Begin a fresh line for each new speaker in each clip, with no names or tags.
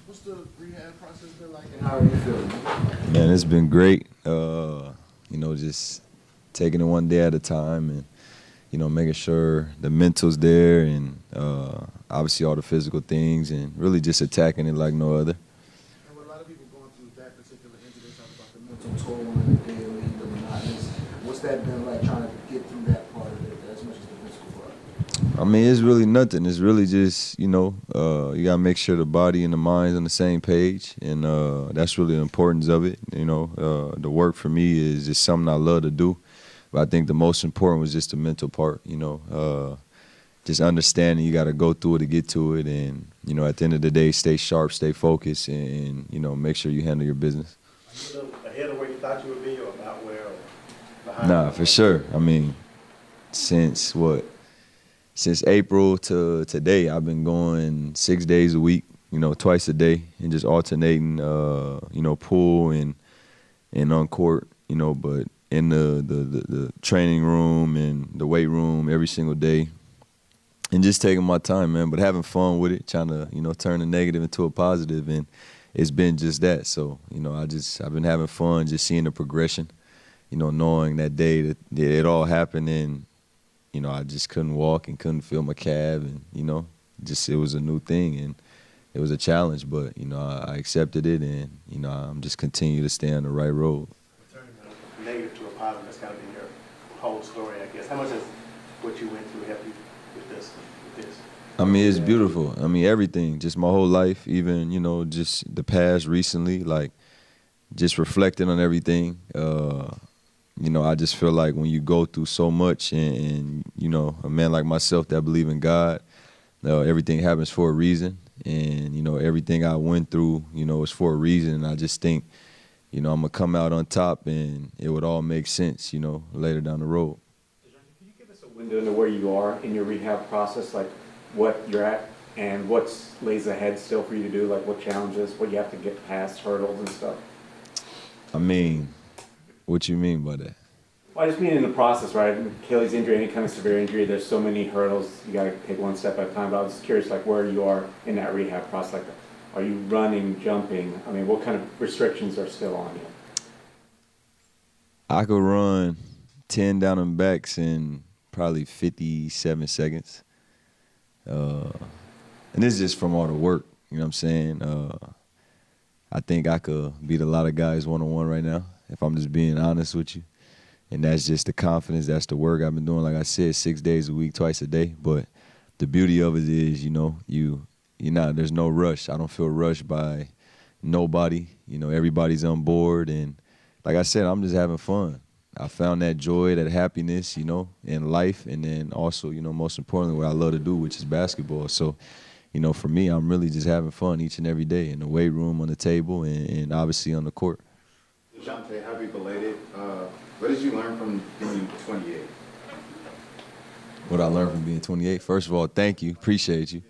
What's the rehab process been like, and how are you feeling?
Man, it's been great. Just taking it one day at a time and, making sure the mental's there and obviously all the physical things and really just attacking it like no other.
And with a lot of people going through that particular injury, they talk about the mental toll on the daily, the monotonous. What's that been like trying to get through that part of it as much as the physical part?
I mean, it's really nothing. It's really just, you got to make sure the body and the mind's on the same page. And that's really the importance of it. The work for me is just something I love to do. But I think the most important was just the mental part, just understanding you got to go through it to get to it. And, at the end of the day, stay sharp, stay focused, and make sure you handle your business.
Are you ahead of where you thought you would be or about where or behind?
Nah, for sure. I mean, since April to today, I've been going 6 days a week, twice a day, and just alternating, pool and on court, but in the training room and the weight room every single day, and just taking my time, man, but having fun with it, trying to, turn the negative into a positive, and it's been just that. So, I've been having fun, just seeing the progression, knowing that day that it all happened and, I just couldn't walk and couldn't feel my calf and, it was a new thing and it was a challenge, but, I accepted it and, I'm just continuing to stay on the right road.
Turning a negative to a positive, that's kind of been your whole story, I guess. How much has what you went through helped you with this?
I mean, it's beautiful. I mean, everything, just my whole life, even, just the past recently, like just reflecting on everything. I just feel like when you go through so much and a man like myself that believe in God, everything happens for a reason. And, everything I went through, is for a reason. And I just think, I'm going to come out on top and it would all make sense, later down the road.
Dejounte, can you give us a window into where you are in your rehab process, like what you're at and what lays ahead still for you to do, like what challenges, what you have to get past, hurdles and stuff?
I mean, what you mean by that?
Well, I just mean in the process, right? Achilles injury, any kind of severe injury, there's so many hurdles. You got to take one step at a time. But I was just curious, like where you are in that rehab process. Like, are you running, jumping? I mean, what kind of restrictions are still on you?
I could run 10 down and backs in probably 57 seconds. And this is just from all the work, you know what I'm saying? I think I could beat a lot of guys one-on-one right now, if I'm just being honest with you. And that's just the confidence, that's the work I've been doing, like I said, 6 days a week, twice a day. But the beauty of it is, there's no rush. I don't feel rushed by nobody. Everybody's on board. And like I said, I'm just having fun. I found that joy, that happiness, in life. And then also, most importantly, what I love to do, which is basketball. So, for me, I'm really just having fun each and every day in the weight room, on the table, and obviously on the court.
Dejounte, happy belated. What did you learn from being 28?
What I learned from being 28? First of all, thank you. Appreciate you.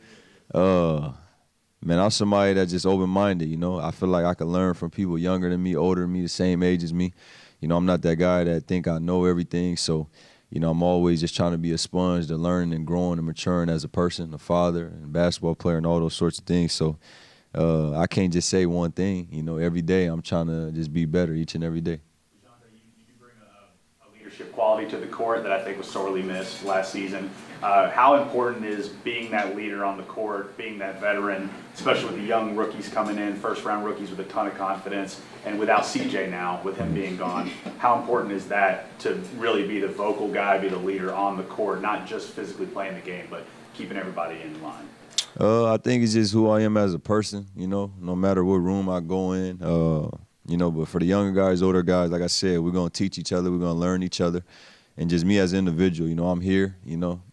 Man, I'm somebody that's just open-minded, I feel like I can learn from people younger than me, older than me, the same age as me. I'm not that guy that think I know everything. So, I'm always just trying to be a sponge to learn and growing and maturing as a person, a father, and basketball player, and all those sorts of things. So I can't just say one thing. Every day I'm trying to just be better each and every day.
You do bring a leadership quality to the court that I think was sorely missed last season. How important is being that leader on the court, being that veteran, especially with the young rookies coming in, first-round rookies with a ton of confidence, and without CJ now, with him being gone, how important is that to really be the vocal guy, be the leader on the court, not just physically playing the game, but keeping everybody in line?
I think it's just who I am as a person, no matter what room I go in. But for the younger guys, older guys, like I said, we're going to teach each other, we're going to learn each other. And just me as an individual, I'm here,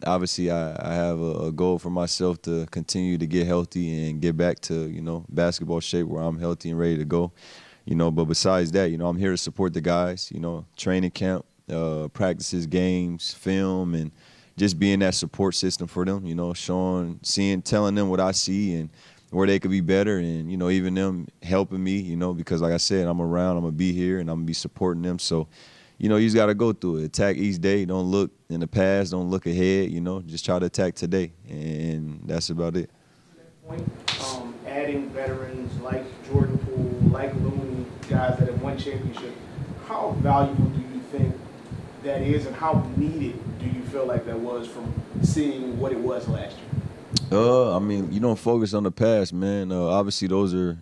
Obviously, I have a goal for myself to continue to get healthy and get back to, basketball shape where I'm healthy and ready to go. But besides that, I'm here to support the guys, training camp, practices, games, film, and just being that support system for them, telling them what I see and where they could be better and, even them helping me, because like I said, I'm around, I'm going to be here and I'm going to be supporting them. So, you just got to go through it. Attack each day. Don't look in the past. Don't look ahead, just try to attack today. And that's about it.
Point, adding
adding veterans like Jordan Poole, like Looney, guys that have won championship, how valuable do you think that is, and how needed do you feel like that was from seeing what it was last year?
I mean, you don't focus on the past, man. Obviously, those are,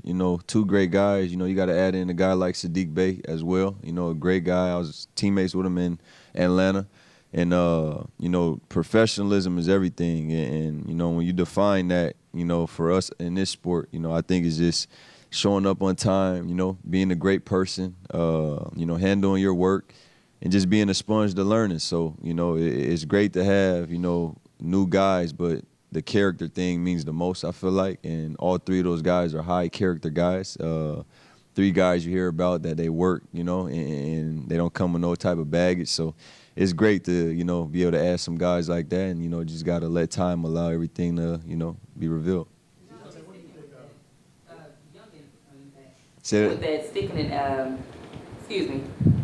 two great guys. You got to add in a guy like Sadiq Bey as well. A great guy. I was teammates with him in Atlanta. And, professionalism is everything. And, when you define that, for us in this sport, I think it's just showing up on time, being a great person, handling your work, and just being a sponge to learning. So, it's great to have, new guys, but the character thing means the most, I feel like, and all three of those guys are high character guys. Three guys you hear about that they work, and they don't come with no type of baggage. So it's great to, be able to add some guys like that, and, just got to let time allow everything to, be revealed.
With that sticking in,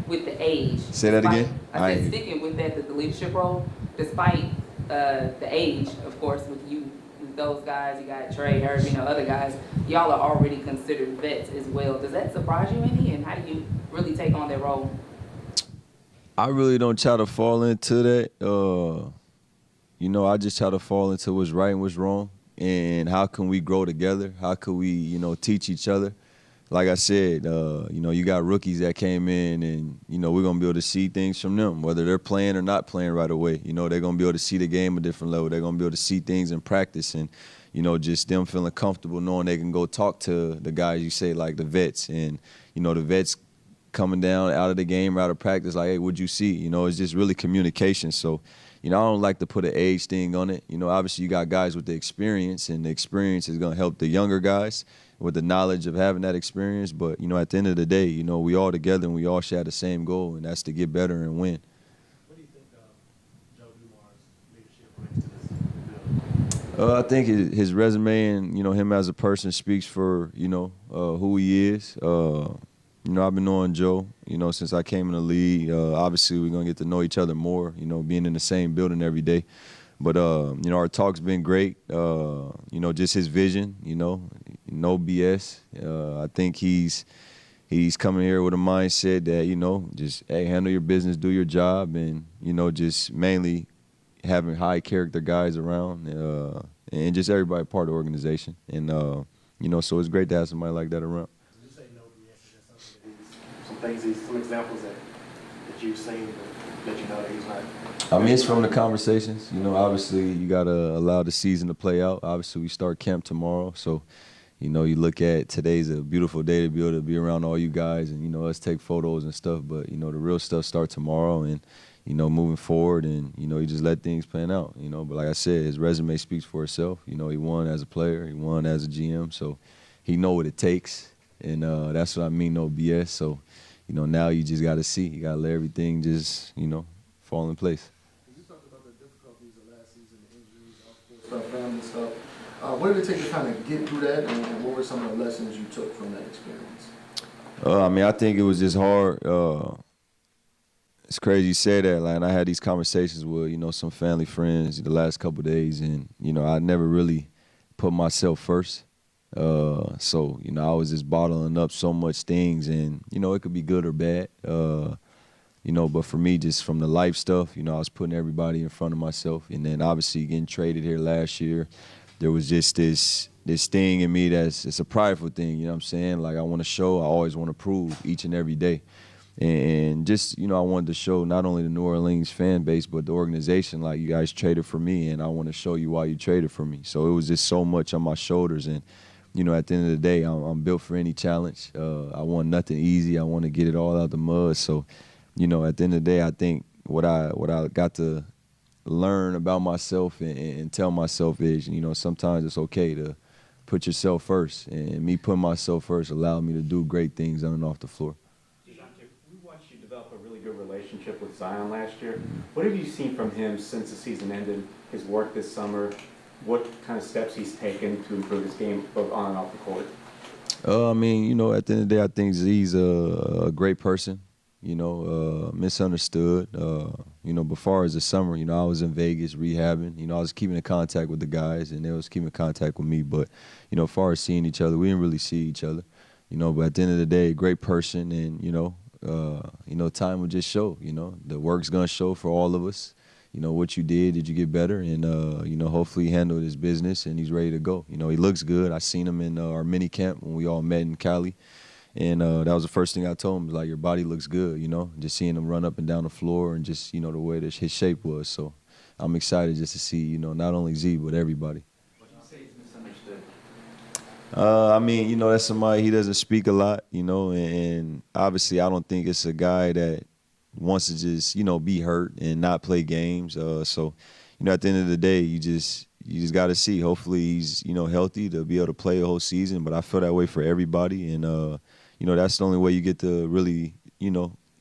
with the age.
Say that again?
I said sticking with that, the leadership role, despite the age, of course, with you, with those guys, you got Trey, Herb, other guys, y'all are already considered vets as well. Does that surprise you any, and how do you really take on that role?
I really don't try to fall into that. I just try to fall into what's right and what's wrong, and how can we grow together? How can we, teach each other? Like I said, you got rookies that came in, and, we're going to be able to see things from them, whether they're playing or not playing right away. They're going to be able to see the game a different level. They're going to be able to see things in practice, and, just them feeling comfortable knowing they can go talk to the guys you say, like the vets, and, the vets coming down out of the game or out of practice, like, hey, what'd you see? It's just really communication. So, I don't like to put an age thing on it. Obviously you got guys with the experience, and the experience is going to help the younger guys with the knowledge of having that experience. But, at the end of the day, we all together and we all share the same goal, and that's to get better and win.
What do you think Joe Dumar's leadership brings to this field?
I think his resume and, him as a person speaks for, who he is. I've been knowing Joe, since I came in the league. Obviously, we're going to get to know each other more, being in the same building every day. But, our talk's been great. Just his vision, no BS. I think he's coming here with a mindset that, just, hey, handle your business, do your job, and, just mainly having high character guys around, and just everybody part of the organization. And, so it's great to have somebody like that around.
Some examples that you've seen that that he's not.
I mean, it's from the conversations. Obviously you got to allow the season to play out. Obviously we start camp tomorrow, so you look at today's a beautiful day to be able to be around all you guys, and us take photos and stuff. But the real stuff starts tomorrow, and moving forward, and you just let things pan out. But like I said, his resume speaks for itself. He won as a player, he won as a GM, so he know what it takes, and that's what I mean, no BS. So. Now you just got to see. You got to let everything just, fall in place.
You talked about the difficulties of last season, the injuries, off-court stuff, family stuff. What did it take to kind of get through that, and what were some of the lessons you took from that experience?
I think it was just hard. It's crazy you say that. Like, I had these conversations with, some family friends the last couple of days, and, I never really put myself first. So, I was just bottling up so much things, and, it could be good or bad. But for me, just from the life stuff, I was putting everybody in front of myself. And then obviously getting traded here last year, there was just this thing in me it's a prideful thing, you know what I'm saying? Like, I want to show, I always want to prove each and every day. And just, I wanted to show not only the New Orleans fan base, but the organization, like, you guys traded for me, and I want to show you why you traded for me. So it was just so much on my shoulders, and at the end of the day, I'm built for any challenge. I want nothing easy. I want to get it all out the mud. So, at the end of the day, I think what I got to learn about myself and tell myself is, sometimes it's okay to put yourself first. And me putting myself first allowed me to do great things on and off the floor.
Dejounte, we watched you develop a really good relationship with Zion last year. What have you seen from him since the season ended, his work this summer? What kind of steps he's taken to improve his game both on and off the court?
At the end of the day, I think he's a great person. misunderstood. But far as the summer, I was in Vegas rehabbing. I was keeping in contact with the guys, and they was keeping in contact with me. But, as far as seeing each other, we didn't really see each other. But at the end of the day, great person, and, time will just show, the work's going to show for all of us. What you did you get better? And, hopefully he handled his business and he's ready to go. He looks good. I seen him in our mini camp when we all met in Cali. And that was the first thing I told him, was like, your body looks good, just seeing him run up and down the floor and just, the way that his shape was. So I'm excited just to see, not only Z, but everybody.
What do you say is misunderstood?
That's somebody, he doesn't speak a lot, and obviously I don't think it's a guy that wants to just, be hurt and not play games. So, at the end of the day, you just got to see. Hopefully he's, healthy to be able to play a whole season, but I feel that way for everybody. And, that's the only way you get to really,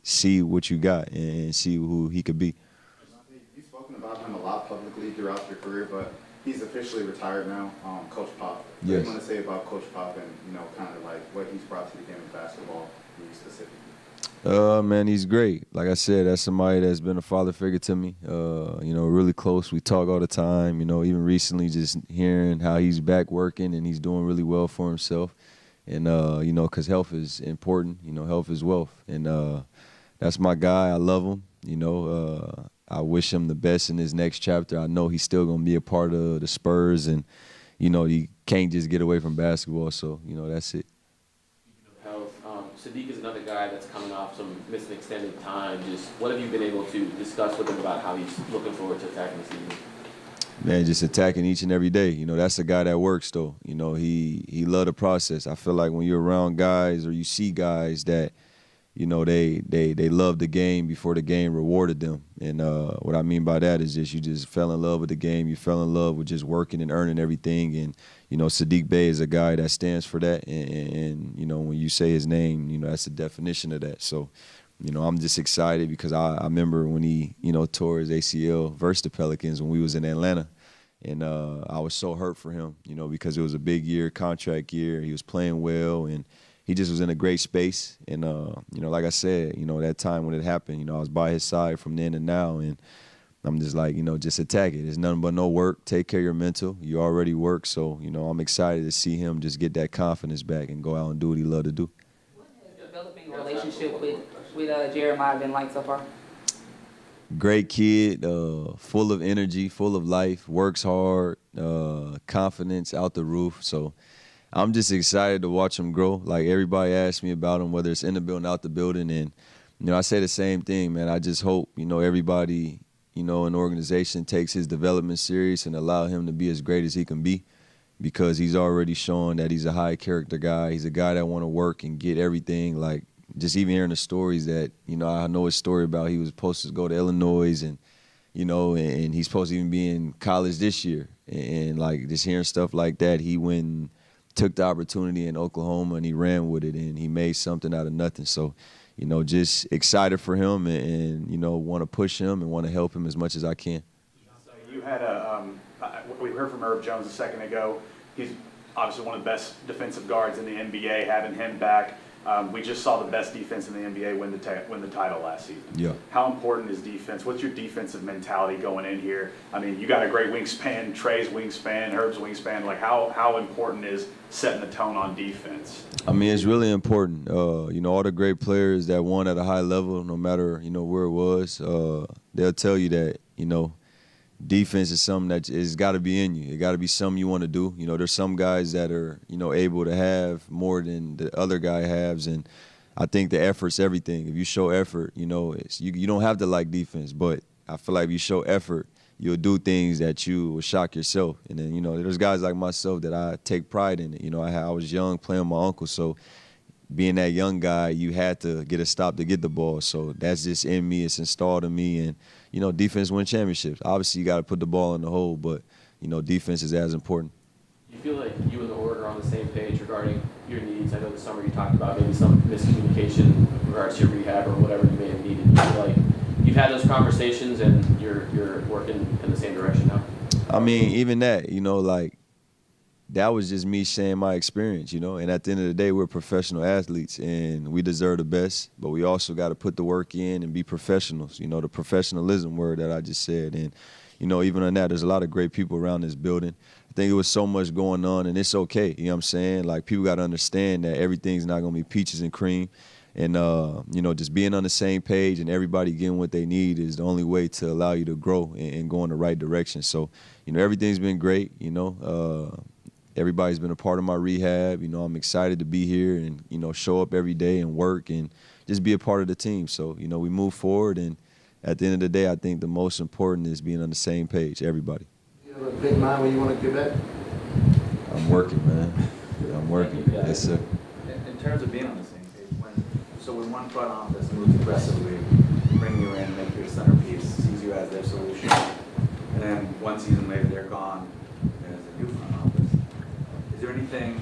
see what you got and see who he could be.
You've spoken about him a lot publicly throughout your career, but he's officially retired now, Coach Pop. What do you want to say about Coach Pop and, kind of like what he's brought to the game of basketball, you specifically?
Man, he's great. Like I said, that's somebody that's been a father figure to me. Really close. We talk all the time. Even recently, just hearing how he's back working and he's doing really well for himself. And because health is important. Health is wealth. And that's my guy. I love him. I wish him the best in his next chapter. I know he's still gonna be a part of the Spurs, and he can't just get away from basketball. So that's it.
Sadiq is another guy that's coming off some missing extended time. Just what have you been able to discuss with him about how he's looking forward to attacking the season?
Man, just attacking each and every day. That's a guy that works, though. He loved the process. I feel like when you're around guys or you see guys that, they love the game before the game rewarded them. And what I mean by that is just you just fell in love with the game. You fell in love with just working and earning everything. And, Sadiq Bey is a guy that stands for that. And when you say his name, that's the definition of that. So, I'm just excited because I remember when he, tore his ACL versus the Pelicans when we was in Atlanta. And I was so hurt for him, because it was a big year, contract year. He was playing well, and he just was in a great space. And, like I said, that time when it happened, I was by his side from then and now. And I'm just like, just attack it. It's nothing but no work. Take care of your mental. You already work. So, I'm excited to see him just get that confidence back and go out and do what he loved to do.
What has developing a relationship with Jeremiah been like so far?
Great kid, full of energy, full of life, works hard, confidence out the roof. So I'm just excited to watch him grow. Like everybody asks me about him, whether it's in the building, out the building. And, I say the same thing, man. I just hope, everybody, an organization takes his development serious and allow him to be as great as he can be, because he's already shown that he's a high character guy. He's a guy that want to work and get everything. Like just even hearing the stories that, I know his story about he was supposed to go to Illinois and, and he's supposed to even be in college this year. And like just hearing stuff like that, he went and took the opportunity in Oklahoma and he ran with it and he made something out of nothing. So, just excited for him and want to push him and want to help him as much as I can.
So you had we heard from Herb Jones a second ago. He's obviously one of the best defensive guards in the NBA. Having him back, we just saw the best defense in the NBA win the title last season.
Yeah.
How important is defense? What's your defensive mentality going in here? I mean, you got a great wingspan, Trey's wingspan, Herb's wingspan. Like, how important is setting the tone on defense?
I mean, it's really important. All the great players that won at a high level, no matter, where it was, they'll tell you that, defense is something that it's got to be in you. It got to be something you want to do. There's some guys that are, able to have more than the other guy has, and I think the effort's everything. If you show effort, you don't have to like defense, but I feel like if you show effort, you'll do things that you will shock yourself. And then, there's guys like myself that I take pride in it. I was young playing with my uncle, so being that young guy, you had to get a stop to get the ball. So that's just in me. It's installed in me. And, defense wins championships. Obviously, you got to put the ball in the hole, but, defense is as important.
You feel like you and the org are on the same page regarding your needs? I know this summer you talked about maybe some miscommunication in regards to your rehab or whatever you may have needed. You feel like you've had those conversations and you're working in the same direction now?
I mean, even that, that was just me sharing my experience, you know. And at the end of the day, we're professional athletes, and we deserve the best. But we also got to put the work in and be professionals. You know, the professionalism word that I just said. And you know, even on that, there's a lot of great people around this building. I think it was so much going on, and it's okay. You know what I'm saying? Like, people got to understand that everything's not going to be peaches and cream. And, you know, just being on the same page and everybody getting what they need is the only way to allow you to grow and go in the right direction. So, you know, everything's been great, you know. Everybody's been a part of my rehab. You know, I'm excited to be here and, you know, show up every day and work and just be a part of the team. So, you know, we move forward, and at the end of the day, I think the most important is being on the same page, everybody.
You have a big mind when you want to get back?
I'm working, man. I'm working. Yes, sir.
In terms of being on the same page, when one front office moves aggressively, bring you in, make you a centerpiece, sees you as their solution, and then one season later they're gone, there's a new front office. Is there anything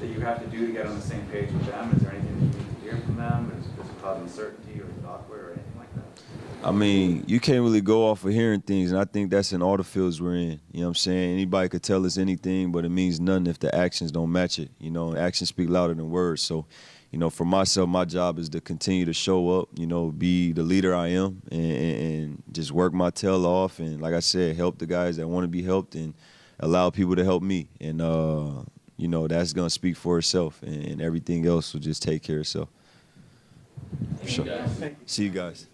that you have to do to get on the same page with them? Is there anything that you need to hear from them? Does it cause uncertainty, or is it awkward, or anything like that?
I mean, you can't really go off of hearing things, and I think that's in all the fields we're in. You know what I'm saying? Anybody could tell us anything, but it means nothing if the actions don't match it. You know, actions speak louder than words. So, you know, for myself, my job is to continue to show up, you know, be the leader I am, and just work my tail off. And like I said, help the guys that want to be helped and allow people to help me. And, you know, that's going to speak for itself, and everything else will just take care of itself. For sure. See you guys.